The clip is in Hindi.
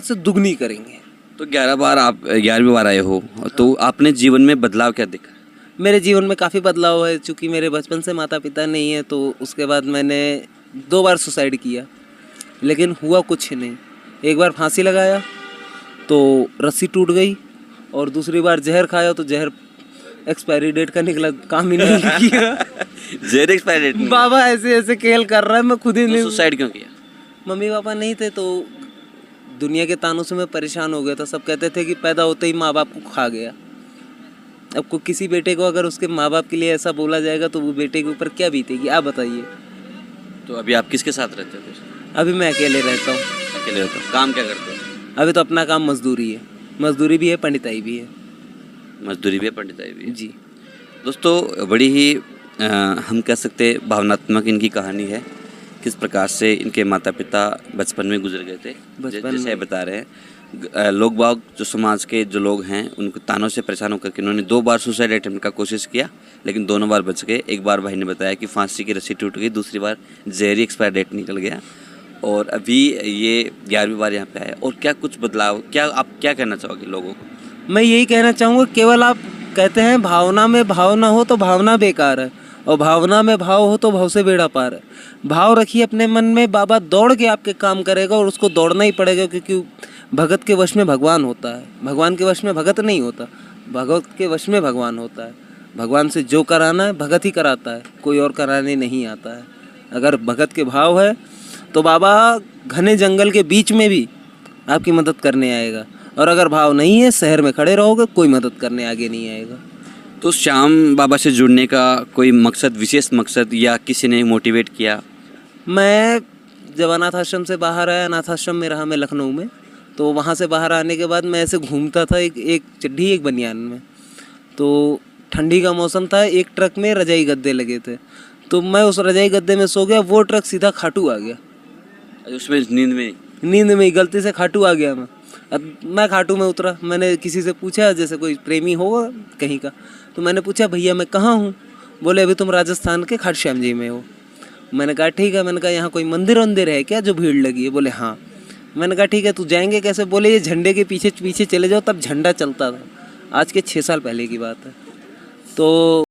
से दुगनी करेंगे। तो 11 बार आप 11वीं बार आए हो, तो आपने जीवन में बदलाव क्या देखा? मेरे जीवन में काफ़ी बदलाव है, चूँकि मेरे बचपन से माता पिता नहीं है, तो उसके बाद मैंने 2 बार सुसाइड किया, लेकिन हुआ कुछ नहीं। एक बार फांसी लगाया तो रस्सी टूट गई, और दूसरी बार जहर खाया तो जहर एक्सपायरी डेट का निकला, काम ही नहीं किया। जेर एक्सपायरी डेट? बाबा ऐसे ऐसे खेल कर रहा है, मैं खुद ही नहीं। सुसाइड क्यों किया? मम्मी पापा नहीं थे तो दुनिया के तानों से मैं परेशान हो गया था। सब कहते थे कि पैदा होते ही माँ बाप को खा गया। अब को किसी बेटे को अगर उसके माँ बाप के लिए ऐसा बोला जाएगा तो वो बेटे के ऊपर क्या बीतेगी, आप बताइए। तो अभी आप किसके साथ रहते हो? अभी मैं अकेले रहता हूँ। अकेले रहते हो? काम क्या करते हो? अभी तो अपना काम मजदूरी है, मजदूरी भी है, पंडिताई भी है। मजदूरी भी है, पंडिताई भी है। जी दोस्तों, बड़ी ही हम कह सकते भावनात्मक इनकी कहानी है। किस प्रकार से इनके माता पिता बचपन में गुजर गए थे, जैसे ये बता रहे हैं। लोग बाग जो समाज के जो लोग हैं उनको तानों से परेशान होकर के इन्होंने 2 बार सुसाइड अटेम्प्ट का कोशिश किया, लेकिन दोनों बार बच गए। एक बार भाई ने बताया कि फांसी की रस्सी टूट गई, दूसरी बार जहरी एक्सपायर डेट निकल गया, और अभी ये 11वीं बार यहाँ पे आया। और क्या कुछ बदलाव, क्या आप क्या कहना चाहोगे लोगों को? मैं यही कहना चाहूँगा, केवल आप कहते हैं भावना में भाव ना हो तो भावना बेकार है, और भावना में भाव हो तो भाव से बेड़ा पार है। भाव रखिए अपने मन में, बाबा दौड़ के आपके काम करेगा, और उसको दौड़ना ही पड़ेगा, क्योंकि भगत के वश में भगवान होता है, भगवान के वश में भगत नहीं होता। भगत के वश में भगवान होता है। भगवान से जो कराना है भगत ही कराता है, कोई और कराने नहीं आता है। अगर भगत के भाव है तो बाबा घने जंगल के बीच में भी आपकी मदद करने आएगा, और अगर भाव नहीं है, शहर में खड़े रहोगे, कोई मदद करने आगे नहीं आएगा। तो श्याम बाबा से जुड़ने का कोई मकसद, विशेष मकसद, या किसी ने मोटिवेट किया? मैं जब अनाथ आश्रम से बाहर आया, अनाथ आश्रम में रहा मैं लखनऊ में, तो वहाँ से बाहर आने के बाद मैं ऐसे घूमता था एक चड्ढी एक बनियान में। तो ठंडी का मौसम था, एक ट्रक में रजाई गद्दे लगे थे, तो मैं उस रजाई गद्दे में सो गया। वो ट्रक सीधा खाटू आ गया। उसमें नींद में ही गलती से खाटू आ गया। अब मैं खाटू में उतरा, मैंने किसी से पूछा, जैसे कोई प्रेमी होगा कहीं का, तो मैंने पूछा भैया मैं कहाँ हूँ? बोले अभी तुम राजस्थान के खाटू श्याम जी में हो। मैंने कहा ठीक है। मैंने कहा यहाँ कोई मंदिर वंदिर है क्या जो भीड़ लगी है? बोले हाँ। मैंने कहा ठीक है, तू जाएंगे कैसे? बोले ये झंडे के पीछे पीछे चले जाओ, तब झंडा चलता था। आज के 6 साल पहले की बात है। तो